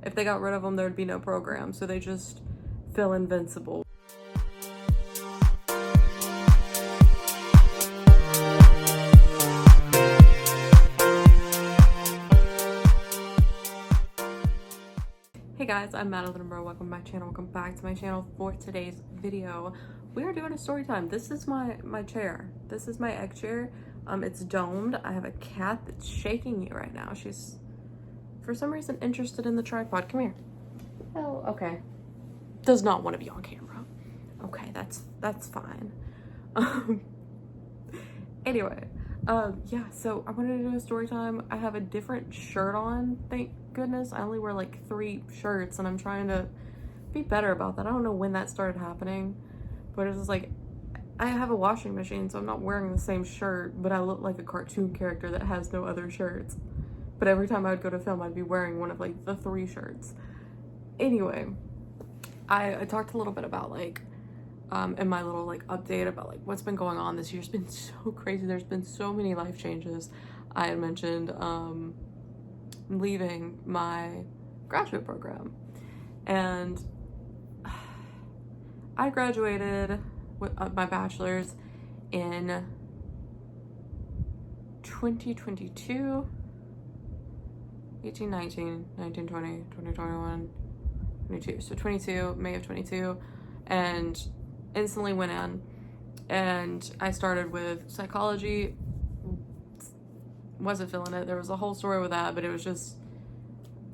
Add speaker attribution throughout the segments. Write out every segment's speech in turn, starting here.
Speaker 1: if they got rid of them, there'd be no program. So they just feel invincible. Hey guys, I'm Madeline Bro. Welcome to my channel. Welcome back to my channel. For today's video, we are doing a story time. This is my chair. This is my egg chair. It's domed. I have a cat that's shaking you right now. She's, for some reason, interested in the tripod. Come here. Oh, okay. Does not want to be on camera. Okay, that's fine. Anyway, yeah, so I wanted to do a story time. I have a different shirt on, thank goodness. I only wear like 3 shirts and I'm trying to be better about that. I don't know when that started happening, but it's just like, I have a washing machine, so I'm not wearing the same shirt, but I look like a cartoon character that has no other shirts. But every time I would go to film, I'd be wearing one of like the 3 shirts. Anyway, I talked a little bit about like, in my little like update about like what's been going on this year. It's been so crazy. There's been so many life changes. I had mentioned leaving my graduate program, and I graduated with my bachelor's in 2022, 18, 19, 19, 20, 20, 21, 22. So 22, May of 22, and instantly went in, and I started with psychology. Wasn't feeling it. There was a whole story with that, but it was just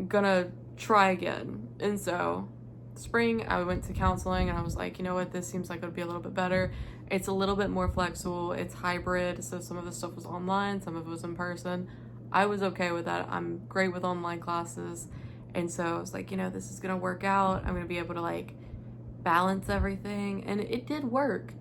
Speaker 1: gonna try again. And so spring I went to counseling, and I was like, you know what, this seems like it would be a little bit better. It's a little bit more flexible. It's hybrid, so some of the stuff was online, some of it was in person. I was okay with that. I'm great with online classes, and so I was like, you know, this is gonna work out. I'm gonna be able to like balance everything, and it did work.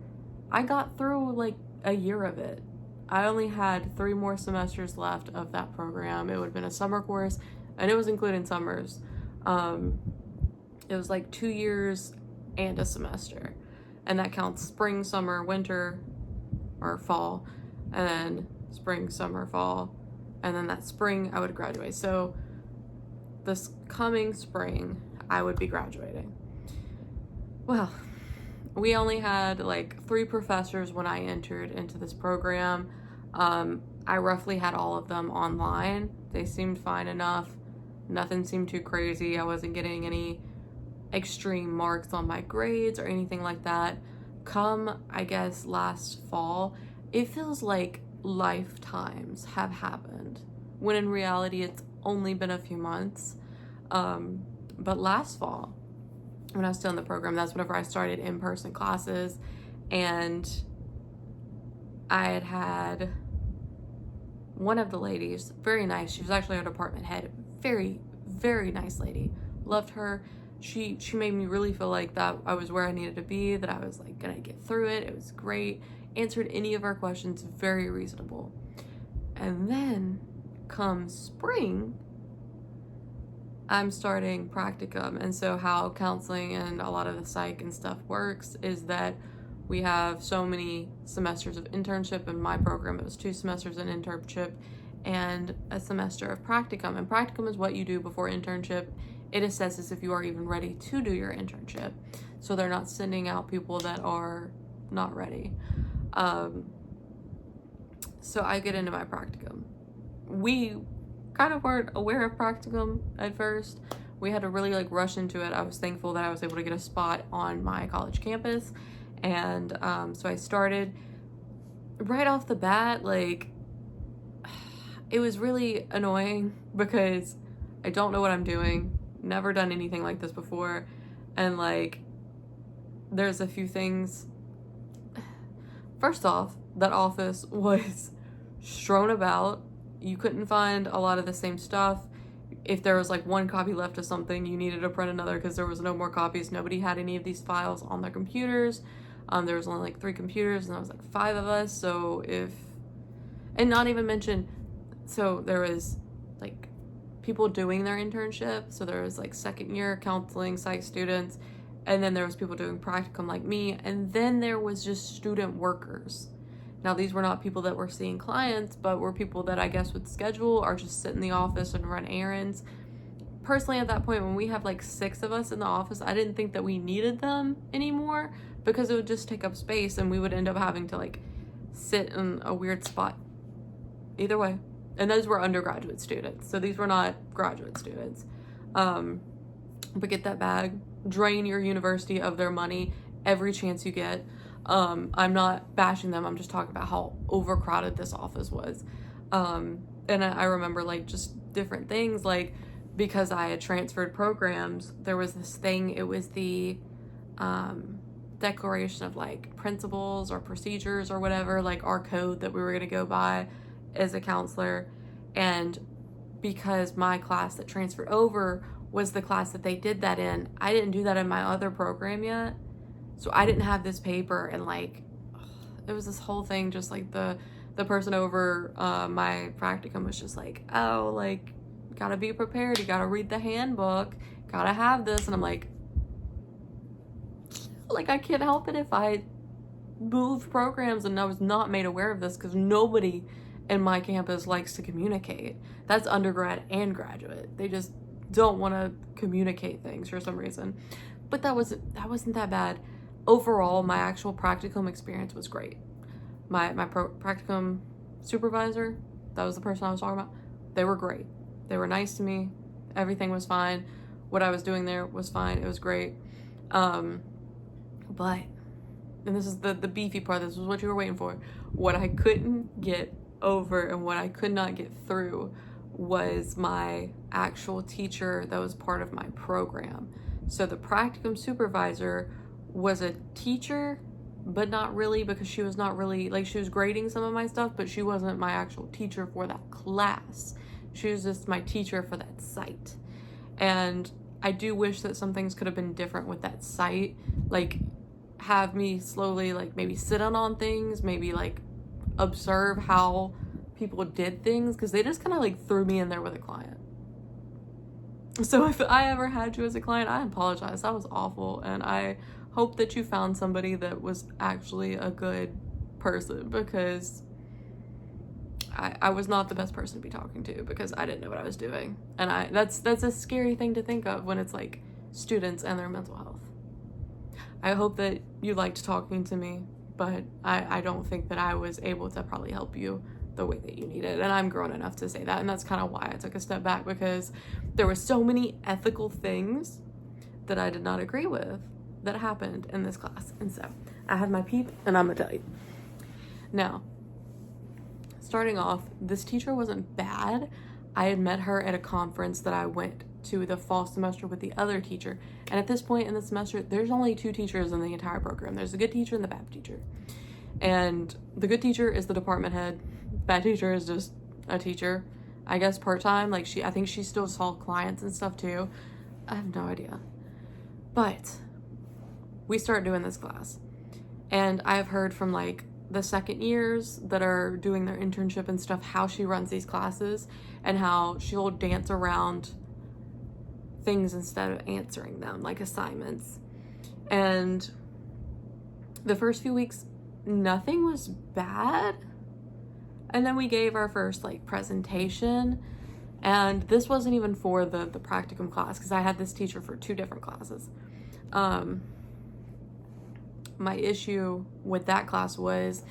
Speaker 1: I got through like a year of it. I only had 3 more semesters left of that program. It would have been a summer course, and it was including summers. It was like 2 years and a semester, and that counts spring, summer, winter, or fall, and then spring, summer, fall, and then that spring I would graduate. So this coming spring I would be graduating. Well, we only had like 3 professors when I entered into this program. I roughly had all of them online. They seemed fine enough. Nothing seemed too crazy. I wasn't getting any extreme marks on my grades or anything like that. Come, I guess, last fall, it feels like lifetimes have happened, when in reality it's only been a few months. But last fall, when I was still in the program, that's whenever I started in-person classes, and I had one of the ladies, very nice. She was actually our department head. Very, very nice lady. Loved her. She made me really feel like that I was where I needed to be, that I was like gonna get through it. It was great. Answered any of our questions, very reasonable. And then come spring, I'm starting practicum. And so how counseling and a lot of the psych and stuff works is that we have so many semesters of internship. In my program, it was 2 semesters in internship and a semester of practicum. And practicum is what you do before internship. It assesses if you are even ready to do your internship. So they're not sending out people that are not ready. So I get into my practicum. We kind of weren't aware of practicum at first. We had to really like rush into it. I was thankful that I was able to get a spot on my college campus, and so I started right off the bat. Like, it was really annoying because I don't know what I'm doing, never done anything like this before, and like there's a few things. First off, that office was strewn about. You couldn't find a lot of the same stuff. If there was like 1 copy left of something, you needed to print another because there was no more copies. Nobody had any of these files on their computers. There was only like 3 computers, and there was like 5 of us. So and not even mention, so there was like people doing their internship. So there was like 2nd year counseling psych students, and then there was people doing practicum like me, and then there was just student workers. Now, these were not people that were seeing clients, but were people that I guess would schedule or just sit in the office and run errands. personally at that point, when we have like 6 of us in the office, I didn't think that we needed them anymore because it would just take up space and we would end up having to like sit in a weird spot. Either way. And those were undergraduate students, so these were not graduate students. But get that bag, drain your university of their money every chance you get. I'm not bashing them, I'm just talking about how overcrowded this office was. And I remember like just different things, like because I had transferred programs, there was this thing, it was the declaration of like principles or procedures or whatever, like our code that we were gonna go by as a counselor. And because my class that transferred over was the class that they did that in, I didn't do that in my other program yet, so I didn't have this paper. And like it was this whole thing, just like the person over my practicum was just like, oh, like, gotta be prepared, you gotta read the handbook, gotta have this. And I'm like I can't help it if I moved programs and I was not made aware of this, because nobody in my campus likes to communicate. That's undergrad and graduate. They just don't want to communicate things for some reason. But that wasn't that bad. Overall, my actual practicum experience was great. My practicum supervisor, that was the person I was talking about, they were great. They were nice to me. Everything was fine. What I was doing there was fine. It was great. But, and this is the beefy part, this was what you were waiting for, what I couldn't get over and what I could not get through was my actual teacher that was part of my program. So the practicum supervisor was a teacher, but not really, because she was not really, like, she was grading some of my stuff, but she wasn't my actual teacher for that class. She was just my teacher for that site. And I do wish that some things could have been different with that site, like have me slowly like maybe sit on things, maybe like observe how people did things, because they just kind of like threw me in there with a client. So if I ever had you as a client, I apologize. That was awful, and I hope that you found somebody that was actually a good person, because I was not the best person to be talking to, because I didn't know what I was doing. And that's a scary thing to think of when it's like students and their mental health. I hope that you liked talking to me, but I don't think that I was able to probably help you the way that you needed. And I'm grown enough to say that, and that's kind of why I took a step back, because there were so many ethical things that I did not agree with that happened in this class. And so I had my peep, and I'm gonna tell you. Now, starting off, this teacher wasn't bad. I had met her at a conference that I went to the fall semester with the other teacher. And at this point in the semester, there's only 2 teachers in the entire program. There's a good teacher and the bad teacher. And the good teacher is the department head. Bad teacher is just a teacher, I guess part-time. Like I think she still saw clients and stuff too. I have no idea. But we start doing this class, and I have heard from like the second years that are doing their internship and stuff, how she runs these classes and how she'll dance around things instead of answering them, like assignments. And the first few weeks, nothing was bad. And then we gave our first like presentation, and this wasn't even for the practicum class, because I had this teacher for 2 different classes. My issue with that class was,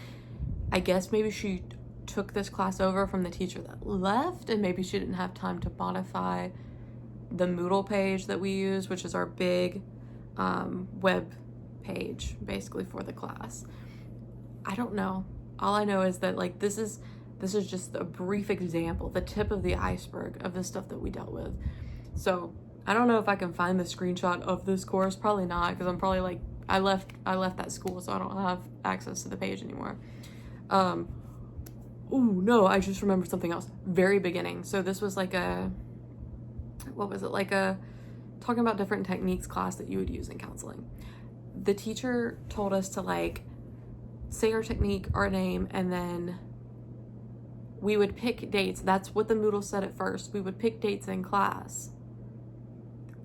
Speaker 1: I guess maybe she took this class over from the teacher that left, and maybe she didn't have time to modify the Moodle page that we use, which is our big web page basically for the class. I don't know. All I know is that like this is just a brief example, the tip of the iceberg of the stuff that we dealt with. So I don't know if I can find the screenshot of this course. Probably not, because I'm probably like, I left that school, so I don't have access to the page anymore. Oh no, I just remembered something else. Very beginning. So this was like what was it? Like a talking about different techniques class that you would use in counseling. The teacher told us to like say our technique, our name, and then we would pick dates. That's what the Moodle said at first. We would pick dates in class,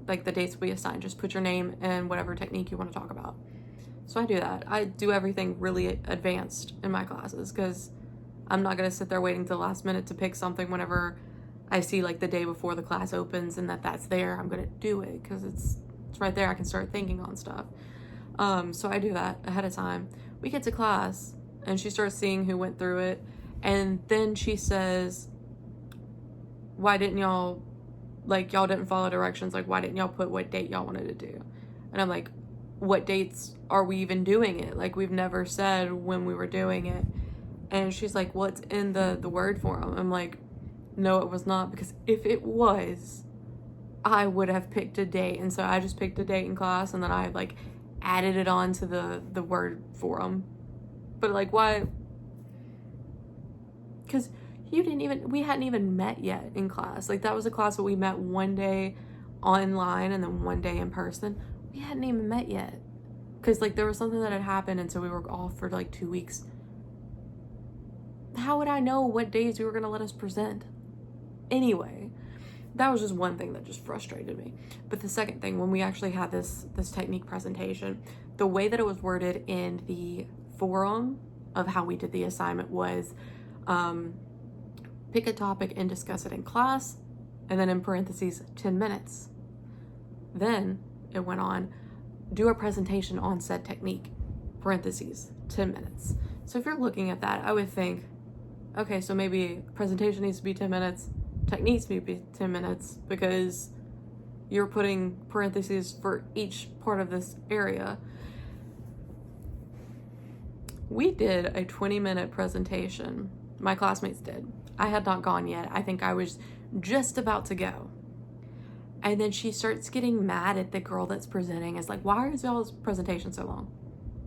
Speaker 1: like the dates we assign. Just put your name and whatever technique you want to talk about. So I do that. I do everything really advanced in my classes, because I'm not going to sit there waiting till the last minute to pick something whenever I see like the day before the class opens and that's there, I'm gonna do it because it's right there. I can start thinking on stuff. So I do that ahead of time. We get to class and she starts seeing who went through it, and then she says, why didn't y'all, like, y'all didn't follow directions, like why didn't y'all put what date y'all wanted to do? And I'm like, what dates are we even doing it? Like, we've never said when we were doing it. And she's like, well, it's in the word form. I'm like, no, it was not, because if it was, I would have picked a date. And so I just picked a date in class, and then I like added it on to the word forum. But like, why? Because we hadn't even met yet in class. Like, that was a class that we met one day online and then one day in person. We hadn't even met yet. Because like, there was something that had happened, and so we were off for like 2 weeks. How would I know what days you were gonna let us present? Anyway, that was just one thing that just frustrated me. But the second thing, when we actually had this technique presentation, the way that it was worded in the forum of how we did the assignment was, pick a topic and discuss it in class, and then in parentheses, 10 minutes. Then it went on, do a presentation on said technique, parentheses, 10 minutes. So if you're looking at that, I would think, okay, so maybe presentation needs to be 10 minutes, techniques need to be 10 minutes, because you're putting parentheses for each part of this area. We did a 20-minute presentation. My classmates did. I had not gone yet. I think I was just about to go. And then she starts getting mad at the girl that's presenting. It's like, why is y'all's presentation so long?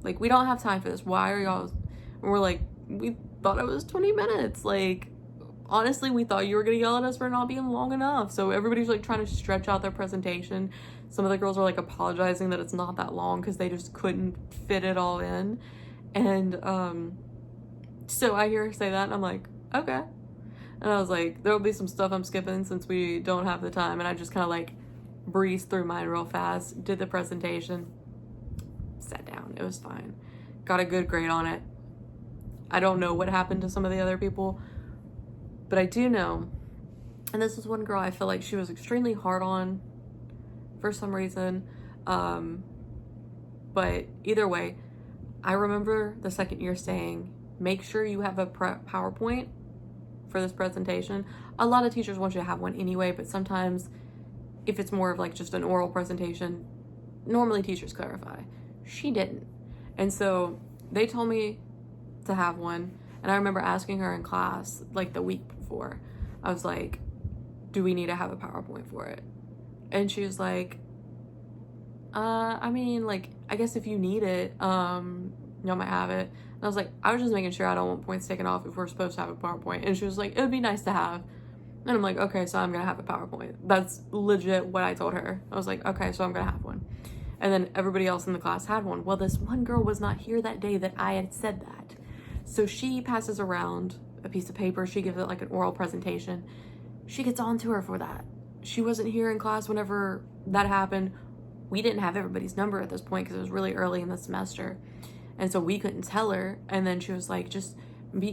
Speaker 1: Like, we don't have time for this. Why are y'all? And we're like, we thought it was 20 minutes. Like, honestly, we thought you were gonna yell at us for not being long enough. So everybody's like trying to stretch out their presentation. Some of the girls are like apologizing that it's not that long because they just couldn't fit it all in. And so I hear her say that, and I'm like, okay. And I was like, there'll be some stuff I'm skipping since we don't have the time. And I just kind of like breezed through mine real fast, did the presentation, sat down. It was fine. Got a good grade on it. I don't know what happened to some of the other people, but I do know, and this was one girl I feel like she was extremely hard on for some reason. But either way, I remember the second year saying, make sure you have a PowerPoint for this presentation. A lot of teachers want you to have one anyway, but sometimes if it's more of like just an oral presentation, normally teachers clarify. She didn't. And so they told me to have one. And I remember asking her in class like the week before, I was like, do we need to have a PowerPoint for it? And she was like, I mean, like, I guess if you need it, y'all might have it. And I was like, I was just making sure I don't want points taken off if we're supposed to have a PowerPoint. And she was like, it would be nice to have. And I'm like, okay, so I'm gonna have a PowerPoint. That's legit what I told her. I was like, okay, so I'm gonna have one. And then everybody else in the class had one. Well, this one girl was not here that day that I had said that. So she passes around a piece of paper. She gives it like an oral presentation. She gets on to her for that. She wasn't here in class whenever that happened. We didn't have everybody's number at this point because it was really early in the semester. And so we couldn't tell her. And then she was like, just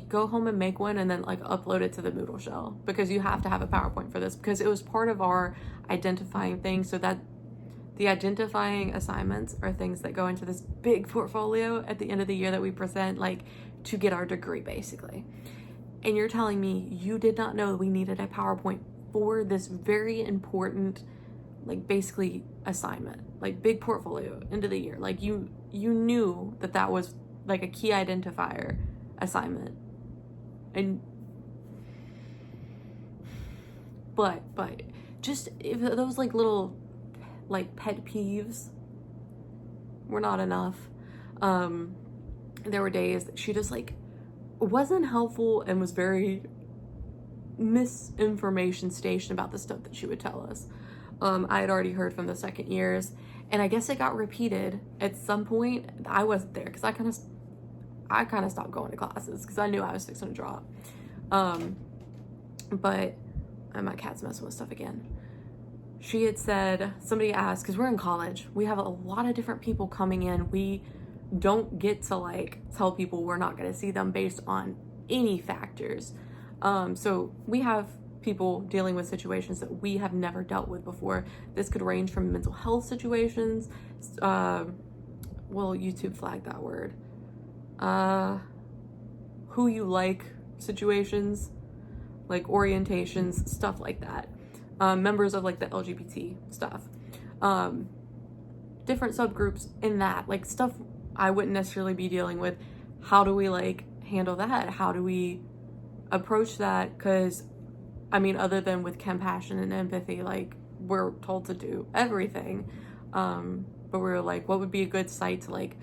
Speaker 1: go home and make one and then like upload it to the Moodle shell, because you have to have a PowerPoint for this, because it was part of our identifying thing. So that the identifying assignments are things that go into this big portfolio at the end of the year that we present, like to get our degree basically. And you're telling me you did not know we needed a PowerPoint for this very important, like basically assignment, like big portfolio end of the year. Like you knew that was like a key identifier assignment. And but just if those like little like pet peeves were not enough, there were days that she just like wasn't helpful and was very misinformation station about the stuff that she would tell us. I had already heard from the second years, and I guess it got repeated at some point. I wasn't there because I kind of stopped going to classes because I knew I was fixing to drop. But my cat's messing with stuff again. She had said, somebody asked, because we're in college, we have a lot of different people coming in. We don't get to like tell people we're not going to see them based on any factors. So we have people dealing with situations that we have never dealt with before. This could range from mental health situations, well, YouTube flagged that word, who you like situations, like orientations, stuff like that, members of like the LGBT stuff, different subgroups in that, like stuff I wouldn't necessarily be dealing with. How do we like handle that? How do we approach that? Because I mean, other than with compassion and empathy, like we're told to do everything, but we're like, what would be a good site to like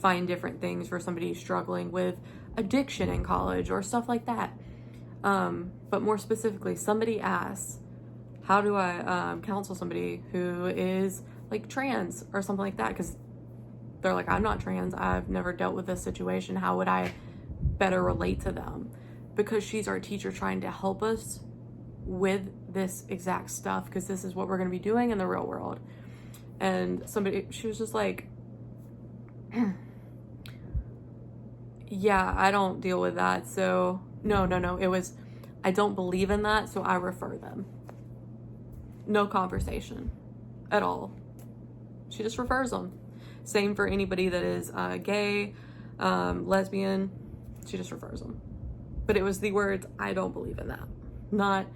Speaker 1: find different things for somebody struggling with addiction in college or stuff like that. But more specifically, somebody asks, how do I counsel somebody who is like trans or something like that? Because they're like, I'm not trans, I've never dealt with this situation, how would I better relate to them? Because she's our teacher trying to help us with this exact stuff, because this is what we're going to be doing in the real world. And she was just like, yeah, I don't deal with that, so no, it was, I don't believe in that, so I refer them. No conversation at all. She just refers them. Same for anybody that is gay, lesbian, she just refers them. But it was the words, I don't believe in that. Not,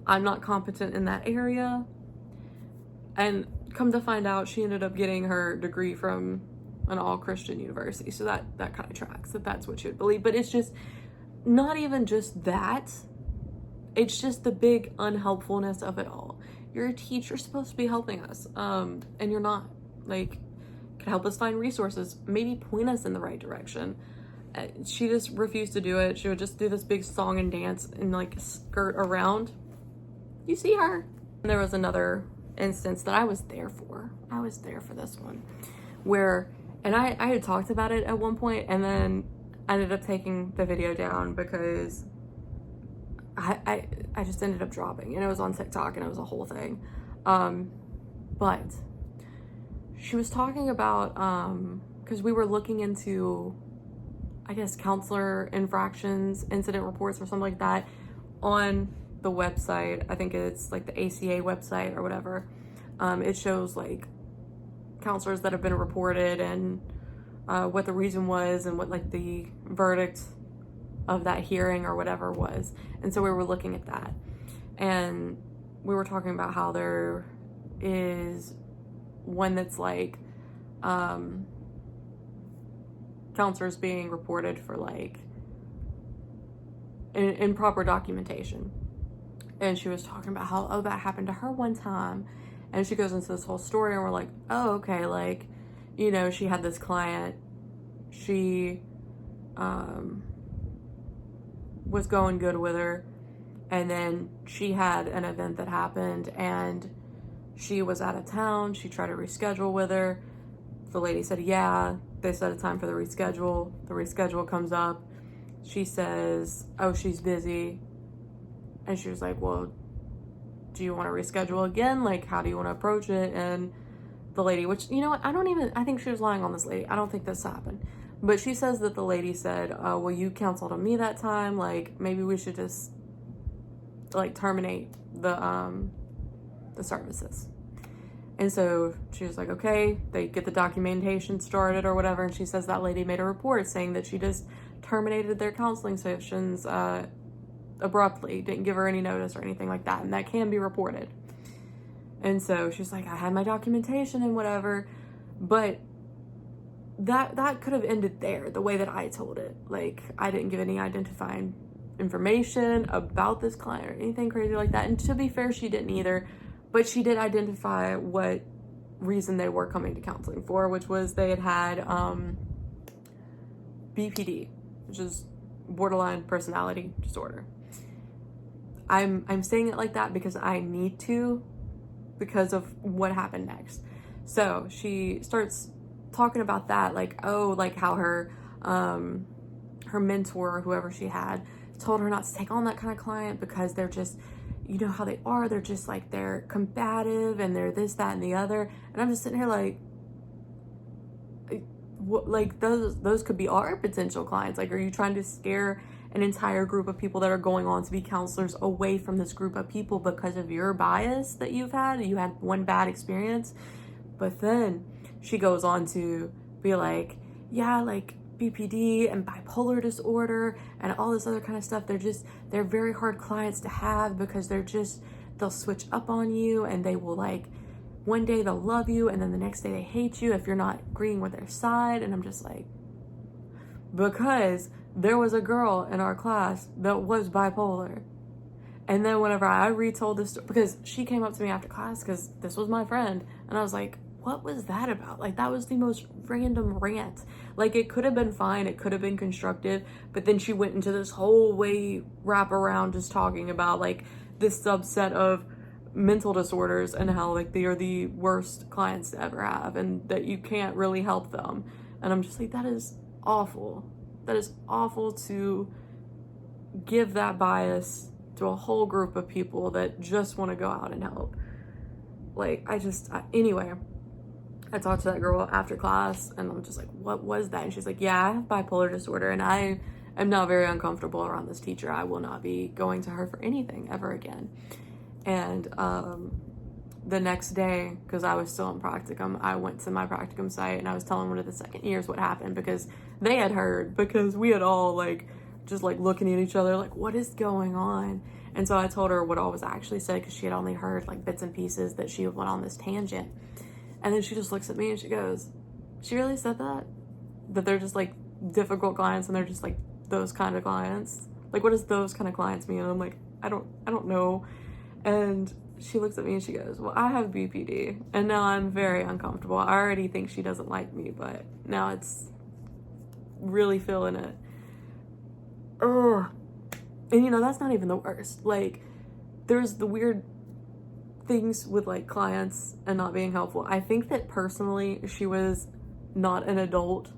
Speaker 1: I'm not competent in that area. And come to find out, she ended up getting her degree from an all-Christian university. So that kind of tracks, that's what she would believe. But it's just, not even just that. It's just the big unhelpfulness of it all. You're a teacher, supposed to be helping us. And you're not. Like, could help us find resources, maybe point us in the right direction. She just refused to do it. She would just do this big song and dance and like skirt around. You see her. And there was another instance that I was there for. I was there for this one where, and I had talked about it at one point, and then I ended up taking the video down because I just ended up dropping, and it was on TikTok and it was a whole thing. But she was talking about, because we were looking into, I guess, counselor infractions, incident reports or something like that on the website. I think it's like the ACA website or whatever. It shows like counselors that have been reported and what the reason was and what like the verdict of that hearing or whatever was. And so we were looking at that, and we were talking about how there is one that's like counselors being reported for like improper documentation. And she was talking about how, oh, that happened to her one time. And she goes into this whole story, and we're like, oh, okay, like, you know, she had this client, she was going good with her, and then she had an event that happened, and she was out of town. She tried to reschedule with her. The lady said, yeah. They set a time for the reschedule. The reschedule comes up. She says, oh, she's busy. And she was like, well, do you want to reschedule again? Like, how do you want to approach it? And the lady, which, you know what, I think she was lying on this lady. I don't think this happened. But she says that the lady said, oh, well, you counseled on me that time. Like, maybe we should just, like, terminate the services. And so she was like, okay, they get the documentation started or whatever. And she says that lady made a report saying that she just terminated their counseling sessions abruptly, didn't give her any notice or anything like that. And that can be reported. And so she's like, I had my documentation and whatever. But that could have ended there, the way that I told it. Like, I didn't give any identifying information about this client or anything crazy like that. And to be fair, she didn't either. But she did identify what reason they were coming to counseling for, which was they had BPD, which is borderline personality disorder. I'm saying it like that because I need to, because of what happened next. So she starts talking about that, like, oh, like how her mentor or whoever she had told her not to take on that kind of client because they're just, you know how they are, they're just like, they're combative and they're this, that, and the other. And I'm just sitting here like, what, like those could be our potential clients. Like, are you trying to scare an entire group of people that are going on to be counselors away from this group of people because of your bias that you had one bad experience. But then she goes on to be like, yeah, like BPD and bipolar disorder and all this other kind of stuff, they're very hard clients to have because they'll switch up on you, and they will, like, one day they'll love you and then the next day they hate you if you're not agreeing with their side. And I'm just like, because there was a girl in our class that was bipolar. And then whenever I retold this story, because she came up to me after class, because this was my friend, and I was like, what was that about? Like, that was the most random rant. Like, it could have been fine, it could have been constructive, but then she went into this whole way wrap around just talking about, like, this subset of mental disorders and how, like, they are the worst clients to ever have and that you can't really help them. And I'm just like, that is awful. That is awful to give that bias to a whole group of people that just want to go out and help. Like, anyway, I talked to that girl after class, and I'm just like, what was that? And she's like, yeah, I have bipolar disorder, and I am now very uncomfortable around this teacher. I will not be going to her for anything ever again. And the next day, because I was still in practicum, I went to my practicum site, and I was telling one of the second years what happened, because they had heard, because we had all, like, just, like, looking at each other, like, what is going on? And so I told her what all was actually said, because she had only heard, like, bits and pieces that she went on this tangent. And then she just looks at me and she goes, she really said that? That they're just, like, difficult clients and they're just, like, those kind of clients? Like, what does those kind of clients mean? And I'm like, I don't know. And she looks at me and she goes, well, I have BPD. And now I'm very uncomfortable. I already think she doesn't like me, but now it's really feeling it. Ugh. And, you know, that's not even the worst. Like, there's the weird things with, like, clients and not being helpful. I think that personally she was not an adult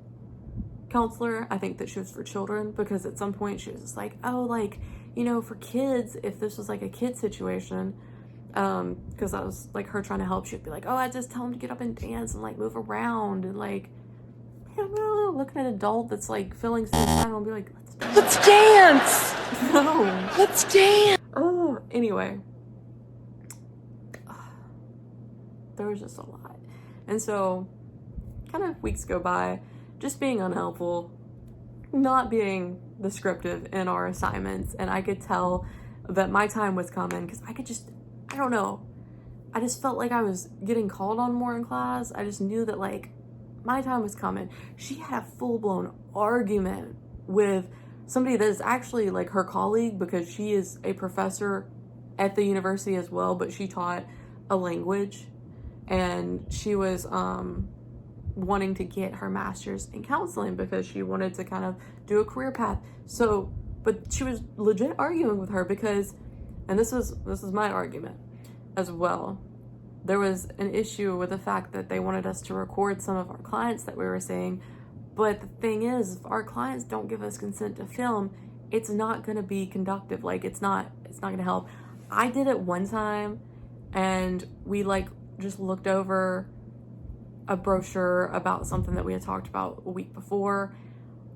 Speaker 1: counselor. I think that she was for children, because at some point she was just like, oh, like, you know, for kids, if this was like a kid situation, because that was like her trying to help, she'd be like, oh, I just tell them to get up and dance and, like, move around, and, like, I don't know, looking at an adult that's, like, feeling suicidal and be like, let's dance. No, let's dance. Oh, anyway, there was just a lot. And so kind of weeks go by just being unhelpful, not being descriptive in our assignments, and I could tell that my time was coming, because I don't know, I just felt like I was getting called on more in class. I just knew that, like, my time was coming. She had a full-blown argument with somebody that is actually, like, her colleague, because she is a professor at the university as well, but she taught a language, and she was wanting to get her master's in counseling because she wanted to kind of do a career path. So, but she was legit arguing with her because, and this is my argument as well, there was an issue with the fact that they wanted us to record some of our clients that we were seeing. But the thing is, if our clients don't give us consent to film, it's not going to be conductive. Like, it's not going to help. I did it one time, and we, like, just looked over a brochure about something that we had talked about a week before.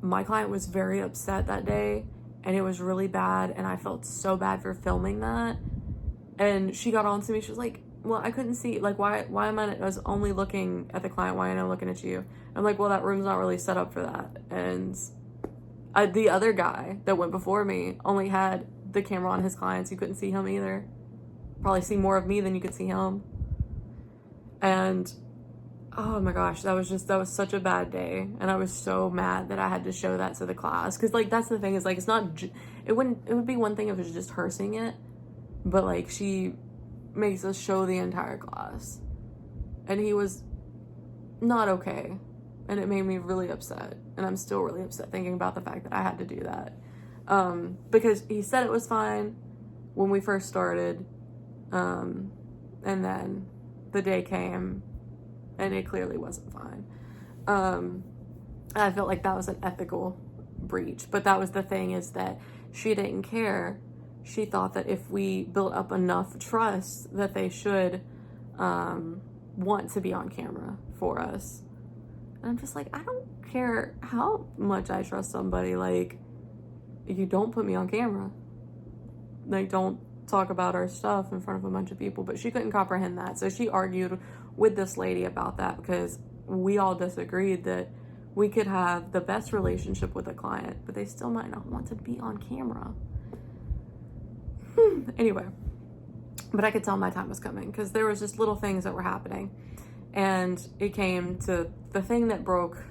Speaker 1: My client was very upset that day, and it was really bad, and I felt so bad for filming that. And she got on to me. She was like, well, I couldn't see, like, why am I was only looking at the client, why am I looking at you? I'm like, well, that room's not really set up for that. And the other guy that went before me only had the camera on his clients. You couldn't see him either. Probably see more of me than you could see him. And oh my gosh, that was such a bad day. And I was so mad that I had to show that to the class. Cause, like, that's the thing, is, like, it would be one thing if it was just her seeing it, but, like, she makes us show the entire class, and he was not okay, and it made me really upset, and I'm still really upset thinking about the fact that I had to do that, because he said it was fine when we first started, and then the day came and it clearly wasn't fine. I felt like that was an ethical breach, but that was the thing, is that she didn't care. She thought that if we built up enough trust that they should want to be on camera for us. And I'm just like, I don't care how much I trust somebody. Like, you don't put me on camera. Like, don't talk about our stuff in front of a bunch of people. But she couldn't comprehend that. So she argued with this lady about that because we all disagreed that we could have the best relationship with a client, but they still might not want to be on camera. Anyway, but I could tell my time was coming because there was just little things that were happening. And it came to the thing that broke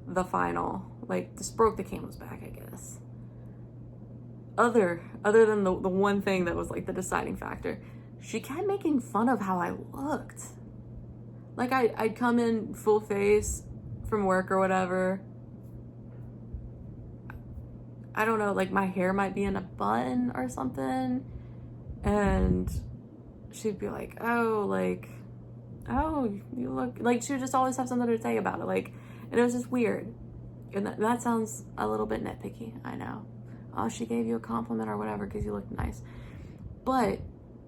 Speaker 1: the final, like, just broke the camel's back, I guess. Other than the one thing that was like the deciding factor, she kept making fun of how I looked. Like, I'd come in full face from work or whatever. I don't know, like my hair might be in a bun or something. And she'd be like, oh, you look, like, she would just always have something to say about it. Like, and it was just weird. And that sounds a little bit nitpicky, I know. Oh, she gave you a compliment or whatever because you looked nice. But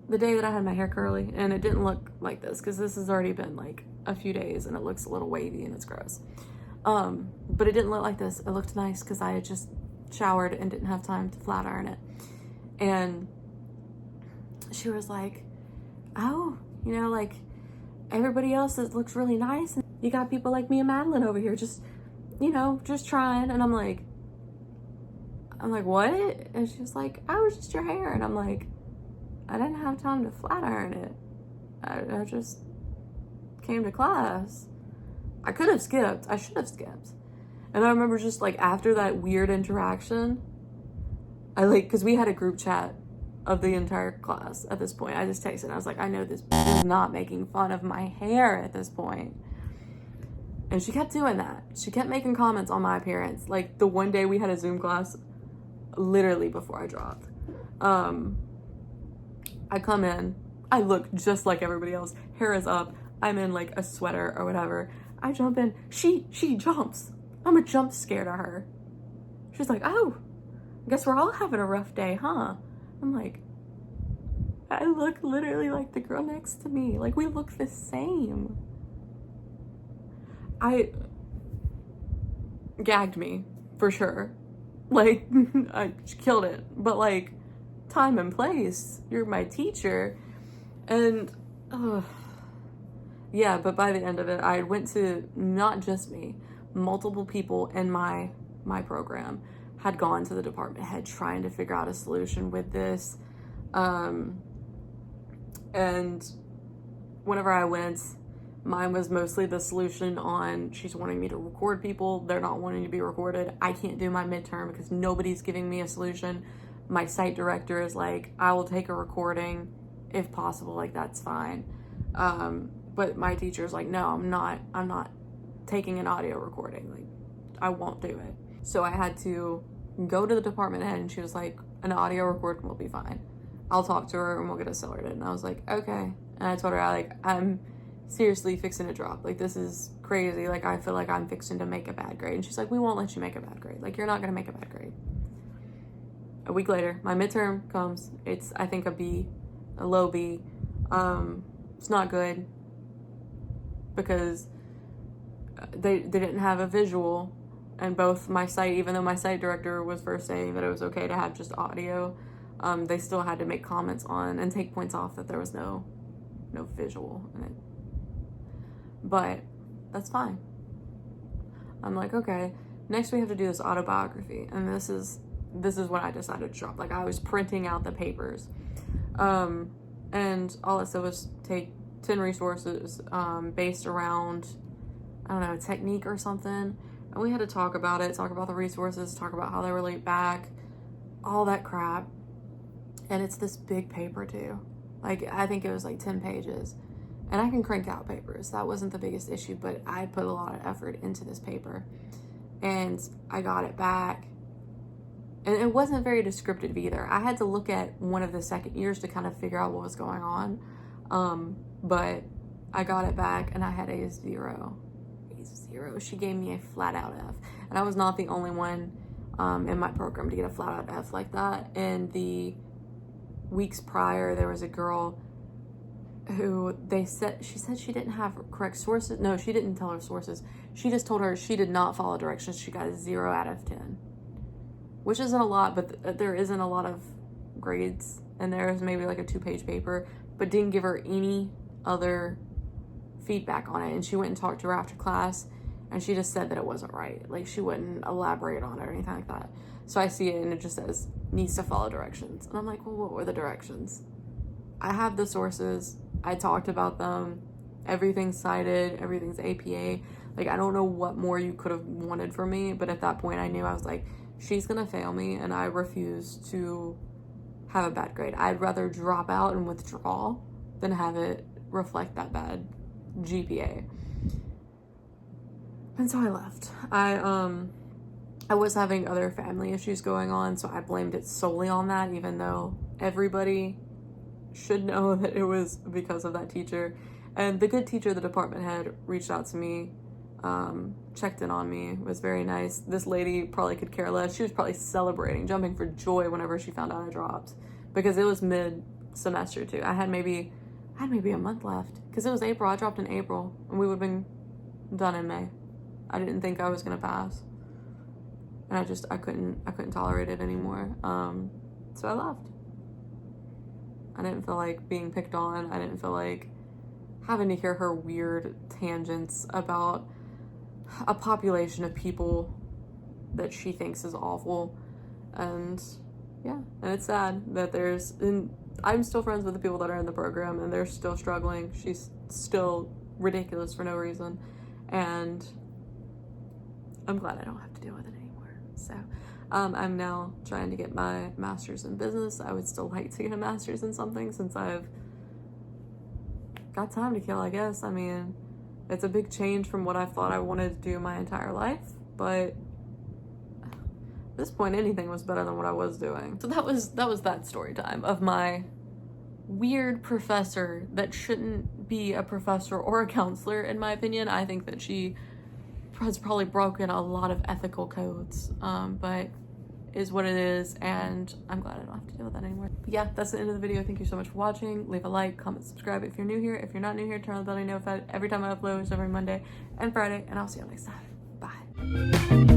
Speaker 1: the day that I had my hair curly, and it didn't look like this because this has already been like a few days and it looks a little wavy and it's gross. But it didn't look like this. It looked nice because I had just showered and didn't have time to flat iron it. And she was like, oh, you know, like, everybody else looks really nice. And you got people like me and Madeline over here just, you know, just trying. And I'm like, what? And she's like, oh, it's just your hair. And I'm like, I didn't have time to flat iron it. I just came to class. I could have skipped. I should have skipped. And I remember just like after that weird interaction, because we had a group chat of the entire class at this point. I just texted. I was like, I know this is not making fun of my hair at this point. And she kept doing that. She kept making comments on my appearance. Like the one day we had a Zoom class, literally before I dropped. I come in. I look just like everybody else. Hair is up. I'm in like a sweater or whatever. I jump in. She jumps. I'm a jump scared of her. She's like, oh, I guess we're all having a rough day, huh? I'm like, I look literally like the girl next to me. Like, we look the same. I gagged me, for sure. Like, I killed it. But, like, time and place. You're my teacher. And, yeah, but by the end of it, I went to, not just me, multiple people in my program had gone to the department head trying to figure out a solution with this. And whenever I went, mine was mostly the solution on she's wanting me to record people. They're not wanting to be recorded. I can't do my midterm because nobody's giving me a solution. My site director is like, I will take a recording if possible. Like, that's fine. But my teacher's like, no, I'm not taking an audio recording. Like, I won't do it. So I had to go to the department head and she was like, an audio recording will be fine. I'll talk to her and we'll get it sorted. And I was like, okay. And I told her, I'm seriously fixing to drop. Like, this is crazy. Like, I feel like I'm fixing to make a bad grade. And she's like, we won't let you make a bad grade. Like, you're not going to make a bad grade. A week later, my midterm comes. It's, I think, a B, a low B. It's not good because they didn't have a visual. And both my site, even though my site director was first saying that it was okay to have just audio, they still had to make comments on and take points off that there was no visual in it. But that's fine. I'm like, okay, next we have to do this autobiography. And this is what I decided to drop. Like, I was printing out the papers. And all it said was take 10 resources based around, I don't know, a technique or something. And we had to talk about it, talk about the resources, talk about how they relate back, all that crap. And it's this big paper too. Like, I think it was like 10 pages. And I can crank out papers. That wasn't the biggest issue, but I put a lot of effort into this paper. And I got it back. And it wasn't very descriptive either. I had to look at one of the second years to kind of figure out what was going on. But I got it back and I had a 0. She gave me a flat out F. And I was not the only one in my program to get a flat out F like that. In the weeks prior, there was a girl who she said she didn't have correct sources. No, she didn't tell her sources. She just told her she did not follow directions. She got a 0 out of 10. which isn't a lot, but there isn't a lot of grades, and there's maybe like a 2-page paper, but didn't give her any other feedback on it. And she went and talked to her after class, and she just said that it wasn't right. Like, she wouldn't elaborate on it or anything like that. So I see it, and it just says, needs to follow directions. And I'm like, well, what were the directions? I have the sources. I talked about them. Everything's cited. Everything's APA. Like, I don't know what more you could have wanted from me, but at that point I knew. I was like, she's gonna fail me, and I refuse to have a bad grade. I'd rather drop out and withdraw than have it reflect that bad GPA. And so I left. I was having other family issues going on, so I blamed it solely on that, even though everybody should know that it was because of that teacher. And the good teacher, the department head, reached out to me, checked in on me, was very nice. This lady probably could care less. She was probably celebrating, jumping for joy whenever she found out I dropped, because it was mid-semester too. I had maybe a month left, because it was April. I dropped in April, and we would have been done in May. I didn't think I was gonna pass, and I couldn't tolerate it anymore. So I left. I didn't feel like being picked on. I didn't feel like having to hear her weird tangents about a population of people that she thinks is awful. And yeah, and it's sad that I'm still friends with the people that are in the program, and they're still struggling. She's still ridiculous for no reason, and I'm glad I don't have to deal with it anymore. So I'm now trying to get my master's in business. I would still like to get a master's in something, since I've got time to kill, I guess. I mean, it's a big change from what I thought I wanted to do my entire life, but at this point, anything was better than what I was doing. So that was that story time of my weird professor that shouldn't be a professor or a counselor, in my opinion. I think that she has probably broken a lot of ethical codes, but is what it is, and I'm glad I don't have to deal with that anymore. But yeah, that's the end of the video. Thank you so much for watching. Leave a like, comment, subscribe if you're new here. If you're not new here, turn on the bell to be notified every time I upload. It's every Monday and Friday, and I'll see you next time. Bye.